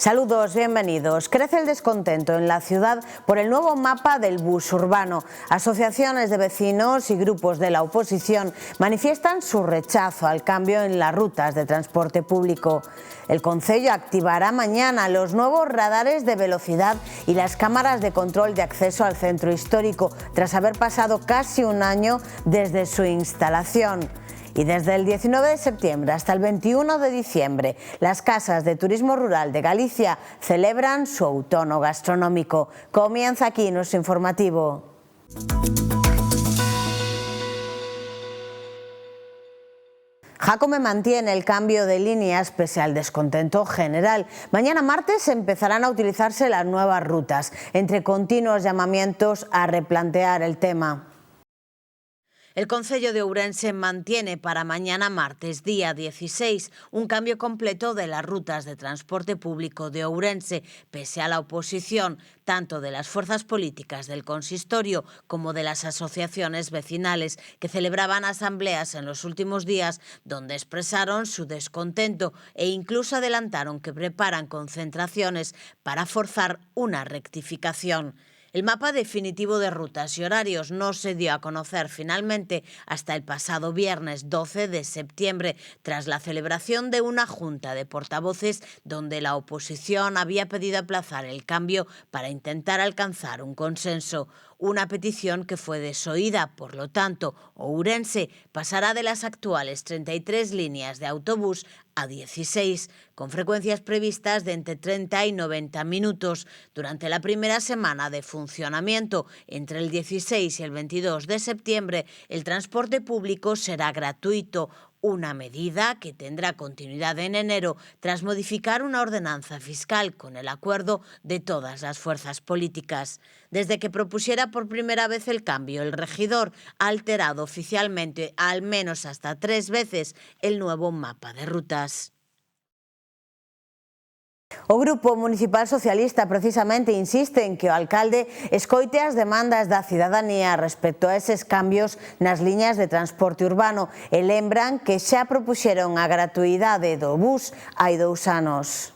Saludos, bienvenidos. Crece el descontento en la ciudad por el nuevo mapa del bus urbano. Asociaciones de vecinos y grupos de la oposición manifiestan su rechazo al cambio en las rutas de transporte público. El Concello activará mañana los nuevos radares de velocidad y las cámaras de control de acceso al centro histórico, tras haber pasado casi un año desde su instalación. Y desde el 19 de septiembre hasta el 21 de diciembre, las casas de turismo rural de Galicia celebran su outono gastronómico. Comienza aquí nuestro informativo. Jácome mantiene el cambio de líneas pese al descontento general. Mañana martes empezarán a utilizarse las nuevas rutas, entre continuos llamamientos a replantear el tema. El Concello de Ourense mantiene para mañana martes, día 16, un cambio completo de las rutas de transporte público de Ourense, pese a la oposición tanto de las fuerzas políticas del consistorio como de las asociaciones vecinales, que celebraban asambleas en los últimos días donde expresaron su descontento e incluso adelantaron que preparan concentraciones para forzar una rectificación. El mapa definitivo de rutas y horarios no se dio a conocer finalmente hasta el pasado viernes 12 de septiembre, tras la celebración de una junta de portavoces donde la oposición había pedido aplazar el cambio para intentar alcanzar un consenso. Una petición que fue desoída, por lo tanto, Ourense pasará de las actuales 33 líneas de autobús a 16, con frecuencias previstas de entre 30 y 90 minutos. Durante la primera semana de funcionamiento, entre el 16 y el 22 de septiembre, el transporte público será gratuito, una medida que tendrá continuidad en enero tras modificar una ordenanza fiscal con el acuerdo de todas las fuerzas políticas. Desde que propusiera por primera vez el cambio, el regidor ha alterado oficialmente al menos hasta 3 veces el nuevo mapa de rutas. O Grupo Municipal Socialista precisamente insiste en que o alcalde escoite as demandas da cidadanía respecto a eses cambios nas liñas de transporte urbano e lembran que xa propuxeron a gratuidade do bus hai 2 anos.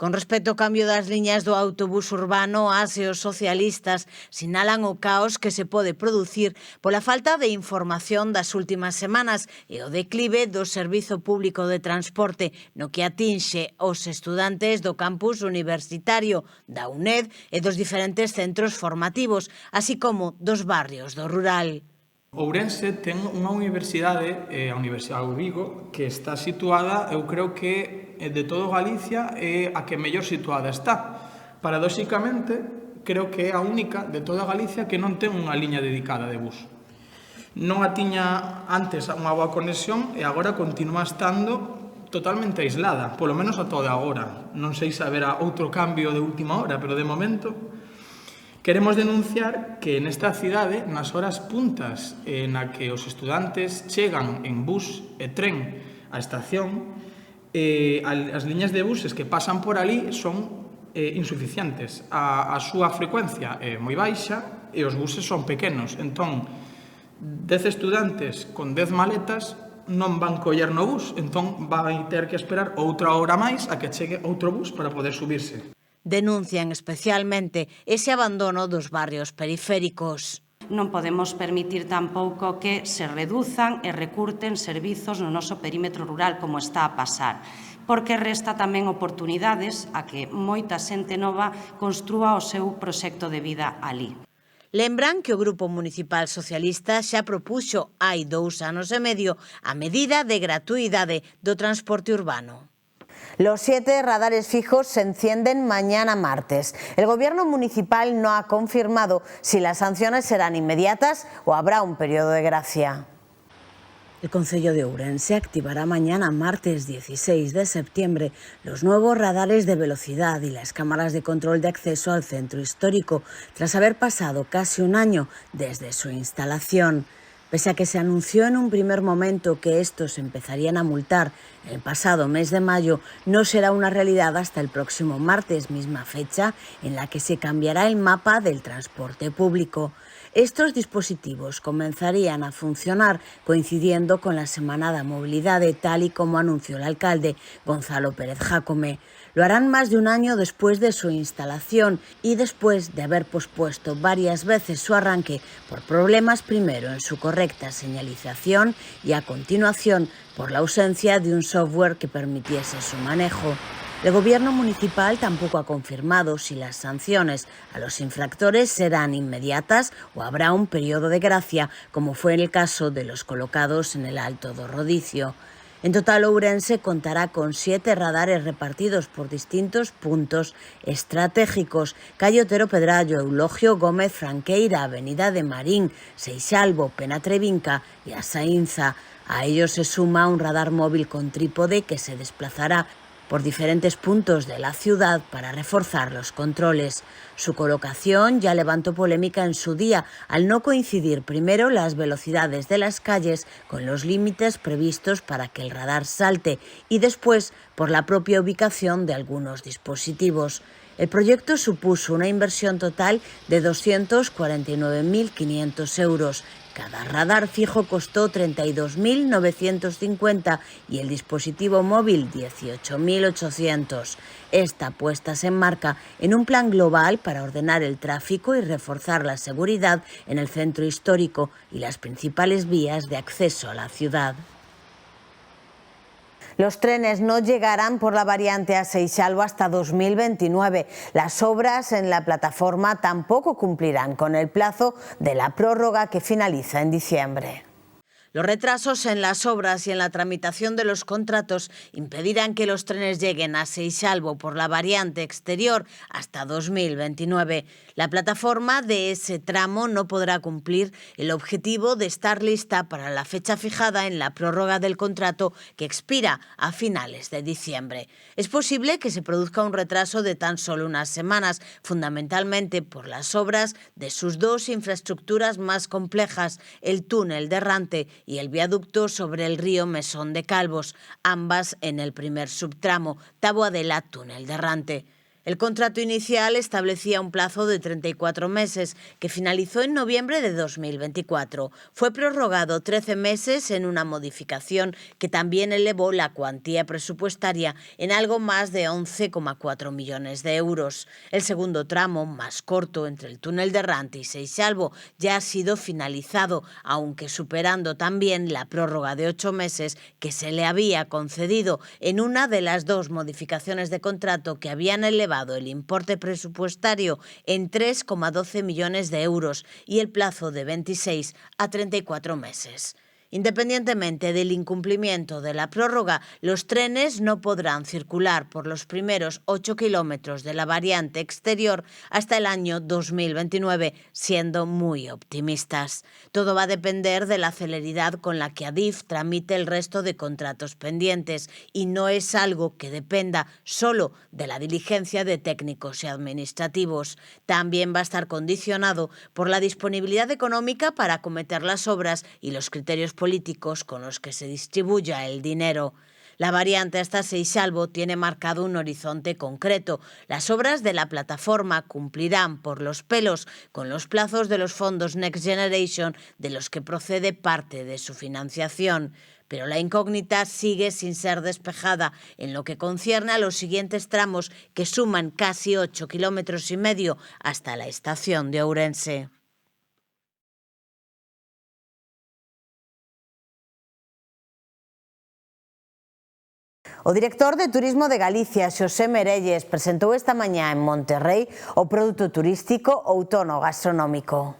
Con respecto ao cambio das liñas do autobús urbano, as e os socialistas sinalan o caos que se pode producir pola falta de información das últimas semanas e o declive do servizo público de transporte no que atinxe os estudantes do campus universitario da UNED e dos diferentes centros formativos, así como dos barrios do rural. Ourense ten unha universidade, a Universidade de Vigo, que está situada, eu creo que de todo Galicia é a que mellor situada está. Paradoxicamente, creo que é a única de toda Galicia que non ten unha liña dedicada de bus. Non a tiña antes unha boa conexión e agora continúa estando totalmente aislada, polo menos a toda agora. Non sei se haberá outro cambio de última hora, pero de momento queremos denunciar que nesta cidade, nas horas puntas na que os estudantes chegan en bus e tren á estación, as liñas de buses que pasan por ali son insuficientes. A súa frecuencia é moi baixa e os buses son pequenos. Entón, 10 estudantes con 10 maletas non van coller no bus, entón vai ter que esperar outra hora máis a que chegue outro bus para poder subirse. Denuncian especialmente ese abandono dos barrios periféricos. Non podemos permitir tampouco que se reduzan e recurten servizos no noso perímetro rural como está a pasar, porque resta tamén oportunidades a que moita xente nova construa o seu proxecto de vida ali. Lembran que o Grupo Municipal Socialista xa propuxo hai 2 anos e medio a medida de gratuidade do transporte urbano. Los 7 radares fijos se encienden mañana martes. El gobierno municipal no ha confirmado si las sanciones serán inmediatas o habrá un periodo de gracia. El Concello de Ourense activará mañana martes 16 de septiembre los nuevos radares de velocidad y las cámaras de control de acceso al centro histórico, tras haber pasado casi un año desde su instalación. Pese a que se anunció en un primer momento que estos empezarían a multar el pasado mes de mayo, no será una realidad hasta el próximo martes, misma fecha en la que se cambiará el mapa del transporte público. Estos dispositivos comenzarían a funcionar coincidiendo con la Semana da Mobilidade, tal y como anunció el alcalde Gonzalo Pérez Jácome. Lo harán más de un año después de su instalación y después de haber pospuesto varias veces su arranque por problemas primero en su correcta señalización y a continuación por la ausencia de un software que permitiese su manejo. El gobierno municipal tampoco ha confirmado si las sanciones a los infractores serán inmediatas o habrá un periodo de gracia, como fue en el caso de los colocados en el Alto do Rodicio. En total, Ourense contará con 7 radares repartidos por distintos puntos estratégicos: Calle Otero Pedrallo, Eulogio Gómez Franqueira, Avenida de Marín, Seixalbo, Penatrevinca y Asaínza. A ellos se suma un radar móvil con trípode que se desplazará por diferentes puntos de la ciudad para reforzar los controles. Su colocación ya levantó polémica en su día, al no coincidir primero las velocidades de las calles con los límites previstos para que el radar salte y después por la propia ubicación de algunos dispositivos. El proyecto supuso una inversión total de 249.500 euros. Cada radar fijo costó 32.950 y el dispositivo móvil 18.800. Esta puesta se enmarca en un plan global para ordenar el tráfico y reforzar la seguridad en el centro histórico y las principales vías de acceso a la ciudad. Los trenes no llegarán por la variante a Seixalbo hasta 2029. Las obras en la plataforma tampoco cumplirán con el plazo de la prórroga que finaliza en diciembre. Los retrasos en las obras y en la tramitación de los contratos impedirán que los trenes lleguen a Seixalbo por la variante exterior hasta 2029. La plataforma de ese tramo no podrá cumplir el objetivo de estar lista para la fecha fijada en la prórroga del contrato que expira a finales de diciembre. Es posible que se produzca un retraso de tan solo unas semanas, fundamentalmente por las obras de sus 2 infraestructuras más complejas, el túnel de Rante y el viaducto sobre el río Mesón de Calvos, ambas en el primer subtramo, Taboadela-Túnel de Rante. El contrato inicial establecía un plazo de 34 meses, que finalizó en noviembre de 2024. Fue prorrogado 13 meses en una modificación que también elevó la cuantía presupuestaria en algo más de 11,4 millones de euros. El segundo tramo, más corto, entre el túnel de Rante y Seixalbo, ya ha sido finalizado, aunque superando también la prórroga de 8 meses que se le había concedido en una de las 2 modificaciones de contrato que habían elevado el importe presupuestario en 3,12 millones de euros y el plazo de 26 a 34 meses. Independientemente del incumplimiento de la prórroga, los trenes no podrán circular por los primeros 8 kilómetros de la variante exterior hasta el año 2029, siendo muy optimistas. Todo va a depender de la celeridad con la que Adif tramite el resto de contratos pendientes y no es algo que dependa solo de la diligencia de técnicos y administrativos. También va a estar condicionado por la disponibilidad económica para acometer las obras y los criterios políticos con los que se distribuya el dinero. La variante hasta Seixalbo tiene marcado un horizonte concreto. Las obras de la plataforma cumplirán por los pelos con los plazos de los fondos Next Generation, de los que procede parte de su financiación. Pero la incógnita sigue sin ser despejada en lo que concierne a los siguientes tramos, que suman casi 8,5 kilómetros hasta la estación de Ourense. O director de Turismo de Galicia, Xosé Merelles, presentou esta mañá en Monterrey o produto turístico Outono Gastronómico.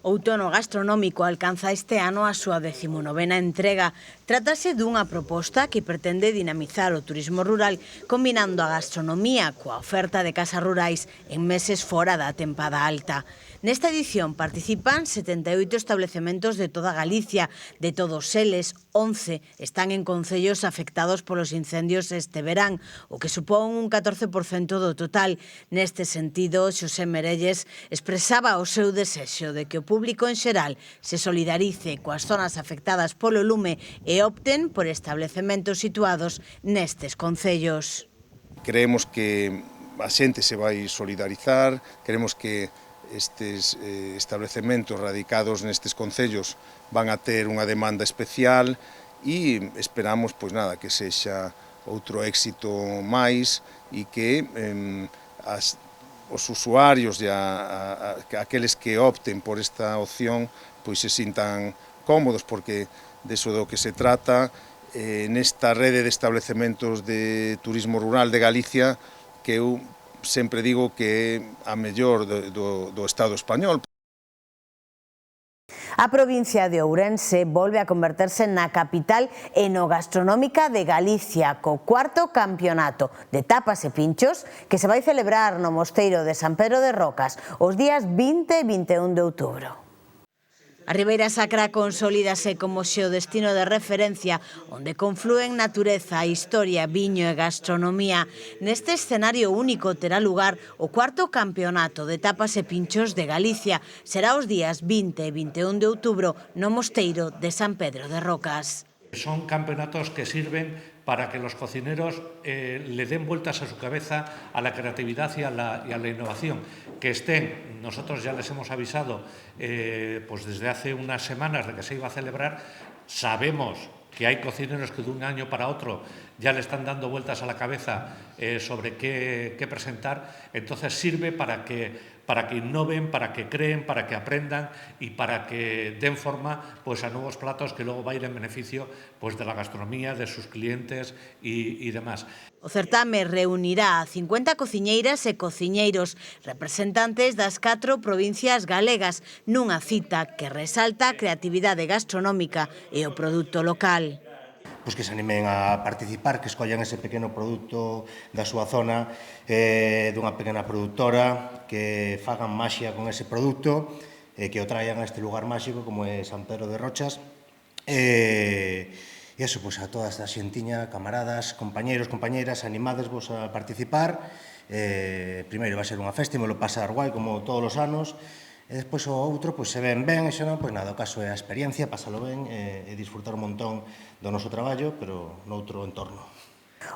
Outono Gastronómico alcanza este ano a súa 19ª entrega. Trátase dunha proposta que pretende dinamizar o turismo rural combinando a gastronomía coa oferta de casas rurais en meses fora da tempada alta. Nesta edición participan 78 estabelecementos de toda Galicia. De todos eles, 11 están en concellos afectados polos incendios este verán, o que supón un 14% do total. Neste sentido, Xosé Merelles expresaba o seu desexo de que o público en xeral se solidarice coas zonas afectadas polo lume e opten por establecementos situados nestes concellos. Creemos que a xente se vai solidarizar, queremos que estes establecementos radicados nestes concellos van a ter unha demanda especial e esperamos, pois nada, que sexa outro éxito máis e que os usuarios e aqueles que opten por esta opción pois se sintan cómodos, porque deso do que se trata nesta rede de establecementos de turismo rural de Galicia, que eu sempre digo que é a mellor do Estado español. A provincia de Ourense volve a converterse na capital enogastronómica de Galicia, co cuarto campeonato de tapas e pinchos que se vai celebrar no Mosteiro de San Pedro de Rocas os días 20 e 21 de outubro. A Ribeira Sacra consolídase como xeodestino de referencia onde conflúen natureza, historia, viño e gastronomía. Neste escenario único terá lugar o cuarto campeonato de tapas e pinchos de Galicia. Será os días 20 e 21 de outubro no Mosteiro de San Pedro de Rocas. Son campeonatos que sirven para que los cocineros le den vueltas a su cabeza a la creatividad y a la innovación. Que estén, nosotros ya les hemos avisado pues desde hace unas semanas de que se iba a celebrar, sabemos que hay cocineros que de un año para otro ya le están dando vueltas a la cabeza sobre qué presentar, entonces sirve para que innoven, para que creen, para que aprendan y para que den forma pues, a nuevos platos que luego va a ir en beneficio pues, de la gastronomía, de sus clientes y demás. O certame reunirá a 50 cociñeiras e cociñeiros, representantes das 4 provincias galegas, nunha cita que resalta a creatividade gastronómica e o produto local. Pois que se animen a participar, que escollan ese pequeno produto da súa zona, dunha pequena produtora, que fagan maxia con ese produto, que o traian a este lugar máxico como é San Pedro de Rochas. E iso, pois, a toda esta xentiña, camaradas, compañeiros, compañeiras, animadesvos a participar. Primeiro vai ser unha festa, e me lo pasar guai, como todos os anos. E despois o outro, pois, se ven ben, e se non, pois nada, o caso é a experiencia, pasalo ben e disfrutar un montón do noso traballo, pero noutro entorno.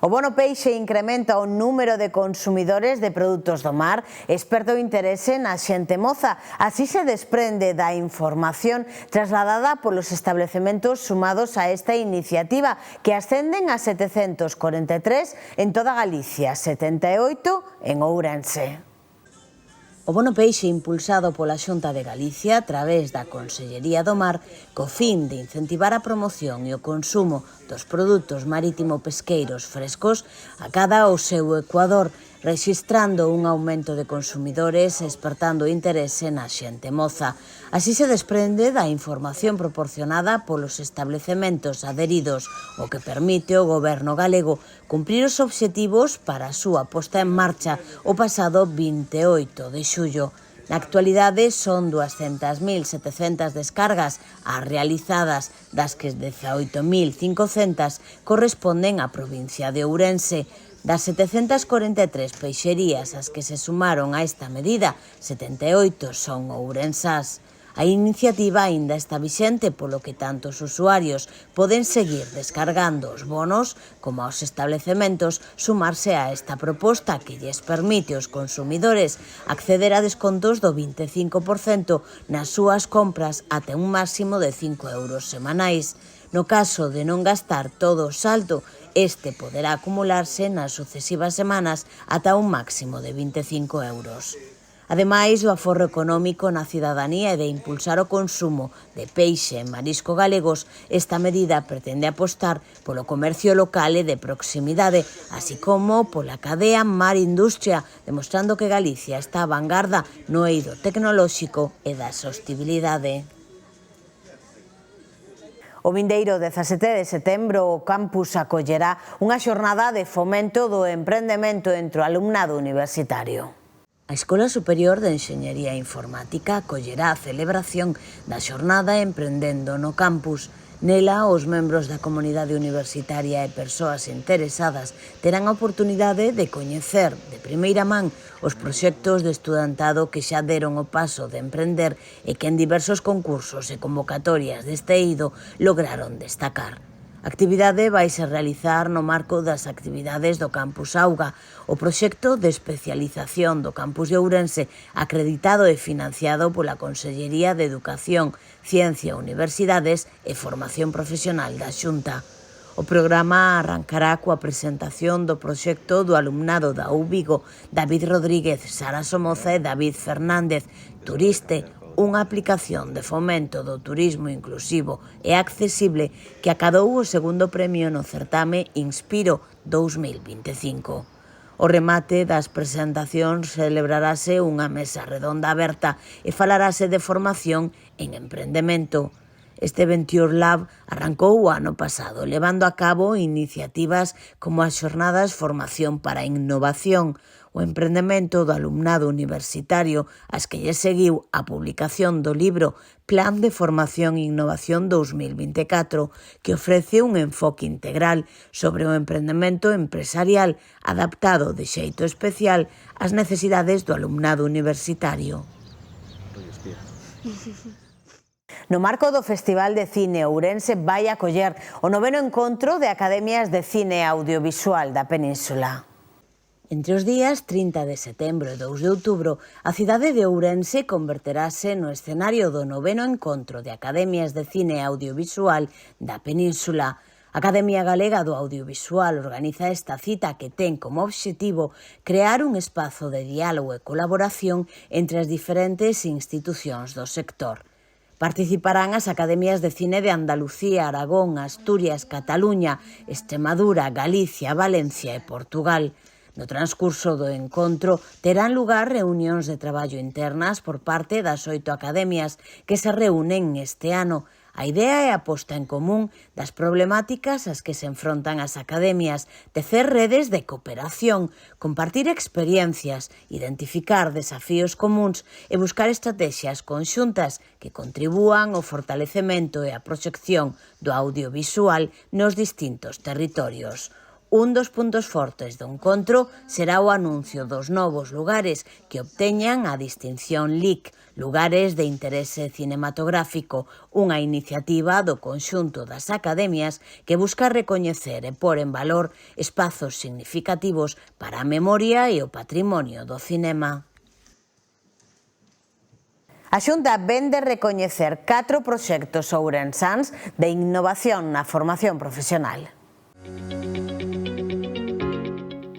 O bono peixe incrementa o número de consumidores de produtos do mar, esperta o interese na xente moza. Así se desprende da información trasladada polos establecementos sumados a esta iniciativa, que ascenden a 743 en toda Galicia, 78 en Ourense. O bono peixe impulsado pola Xunta de Galicia a través da Consellería do Mar co fin de incentivar a promoción e o consumo dos produtos marítimo-pesqueiros frescos acada o seu ecuador, rexistrando un aumento de consumidores e espertando interese na xente moza. Así se desprende da información proporcionada polos establecementos adheridos, o que permite ao Goberno galego cumprir os obxectivos para a súa posta en marcha o pasado 28 de xullo. Na actualidade son 200.700 descargas as realizadas, das que 18.500 corresponden á provincia de Ourense. Das 743 peixerías ás que se sumaron a esta medida, 78 son ourensás. A iniciativa aínda está vixente, polo que tanto os usuarios poden seguir descargando os bonos como aos establecementos sumarse a esta proposta que lles permite aos consumidores acceder a descontos do 25% nas súas compras até un máximo de 5 euros semanais. No caso de non gastar todo o saldo, este poderá acumularse nas sucesivas semanas ata un máximo de 25 euros. Ademais do aforro económico na cidadanía e de impulsar o consumo de peixe e marisco galegos, esta medida pretende apostar polo comercio local e de proximidade, así como pola cadea Mar Industria, demostrando que Galicia está a vanguarda no eido tecnolóxico e da sostibilidade. O vindeiro 17 de setembro o campus acollerá unha xornada de fomento do emprendemento entre o alumnado universitario. A Escola Superior de Enxeñería Informática acollerá a celebración da xornada Emprendendo no Campus. Nela, os membros da comunidade universitaria e persoas interesadas terán a oportunidade de coñecer de primeira man os proxectos de estudantado que xa deron o paso de emprender e que en diversos concursos e convocatorias deste eido lograron destacar. A actividade vaise realizar no marco das actividades do Campus Auga, o proxecto de especialización do Campus de Ourense, acreditado e financiado pola Consellería de Educación, Ciencia, Universidades e Formación Profesional da Xunta. O programa arrancará coa presentación do proxecto do alumnado da UVigo, David Rodríguez, Sara Somoza e David Fernández, Turiste, unha aplicación de fomento do turismo inclusivo e accesible que acadou o segundo premio no certame Inspiro 2025. O remate das presentacións celebrarase unha mesa redonda aberta e falarase de formación en emprendemento. Este Venture Lab arrancou o ano pasado, levando a cabo iniciativas como as xornadas Formación para a Innovación, o emprendemento do alumnado universitario, as que lle seguiu a publicación do libro Plan de Formación e Innovación 2024, que ofrece un enfoque integral sobre o emprendemento empresarial adaptado de xeito especial ás necesidades do alumnado universitario. No marco do Festival de Cine Ourense vai acoller o 9º encontro de academias de cine audiovisual da Península. Entre os días 30 de setembro e 2 de outubro, a cidade de Ourense converterase no escenario do 9º encontro de academias de cine audiovisual da Península. A Academia Galega do Audiovisual organiza esta cita que ten como obxectivo crear un espazo de diálogo e colaboración entre as diferentes institucións do sector. Participarán as academias de cine de Andalucía, Aragón, Asturias, Cataluña, Extremadura, Galicia, Valencia e Portugal. No transcurso do encontro terán lugar reunións de traballo internas por parte das 8 academias que se reúnen este ano. A idea é a posta en común das problemáticas ás que se enfrontan as academias, tecer redes de cooperación, compartir experiencias, identificar desafíos comuns e buscar estrategias conxuntas que contribúan ao fortalecemento e a proxección do audiovisual nos distintos territorios. Un dos puntos fortes do encontro será o anuncio dos novos lugares que obteñan a distinción LIC, Lugares de Interese Cinematográfico, unha iniciativa do conxunto das academias que busca recoñecer e pôr en valor espazos significativos para a memoria e o patrimonio do cinema. A Xunta ven de recoñecer 4 proxectos ourensáns de innovación na formación profesional.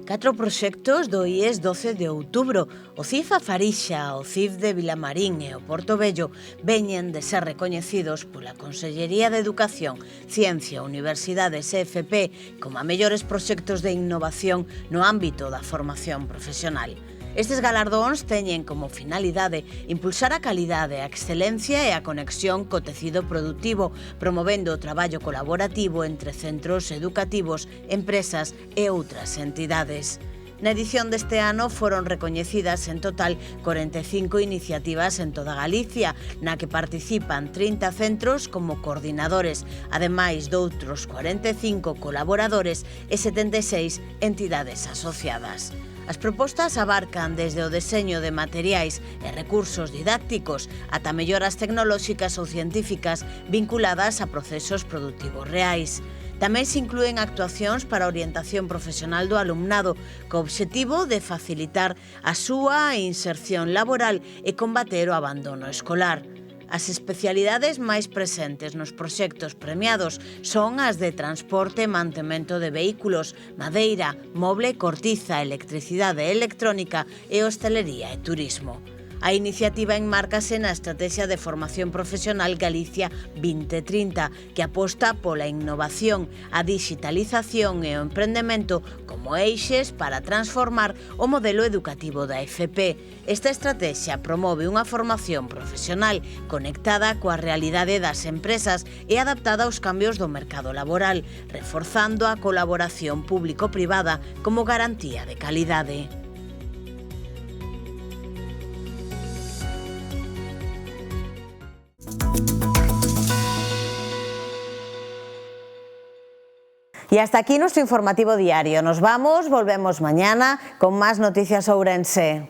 4 proxectos do IES 12 de outubro, o CIF A Farixa, o CIF de Vilamarín e o Porto Vello veñen de ser recoñecidos pola Consellería de Educación, Ciencia, Universidades e FP como a mellores proxectos de innovación no ámbito da formación profesional. Estes galardóns teñen como finalidade impulsar a calidade, a excelencia e a conexión co tecido productivo, promovendo o traballo colaborativo entre centros educativos, empresas e outras entidades. Na edición deste ano foron recoñecidas en total 45 iniciativas en toda Galicia, na que participan 30 centros como coordinadores, ademais doutros 45 colaboradores e 76 entidades asociadas. As propostas abarcan desde o deseño de materiais e recursos didácticos ata melloras tecnolóxicas ou científicas vinculadas a procesos produtivos reais. Tamén se inclúen actuacións para a orientación profesional do alumnado, co obxectivo de facilitar a súa inserción laboral e combater o abandono escolar. As especialidades máis presentes nos proxectos premiados son as de transporte e mantemento de vehículos, madeira, moble, cortiza, electricidade electrónica e hostelería e turismo. A iniciativa enmárcase na Estrategia de Formación Profesional Galicia 2030, que aposta pola innovación, a digitalización e o emprendemento como eixes para transformar o modelo educativo da FP. Esta estrategia promove unha formación profesional conectada coa realidade das empresas e adaptada aos cambios do mercado laboral, reforzando a colaboración público-privada como garantía de calidade. Y hasta aquí nuestro informativo diario. Nos vamos, volvemos mañana con más noticias ourense.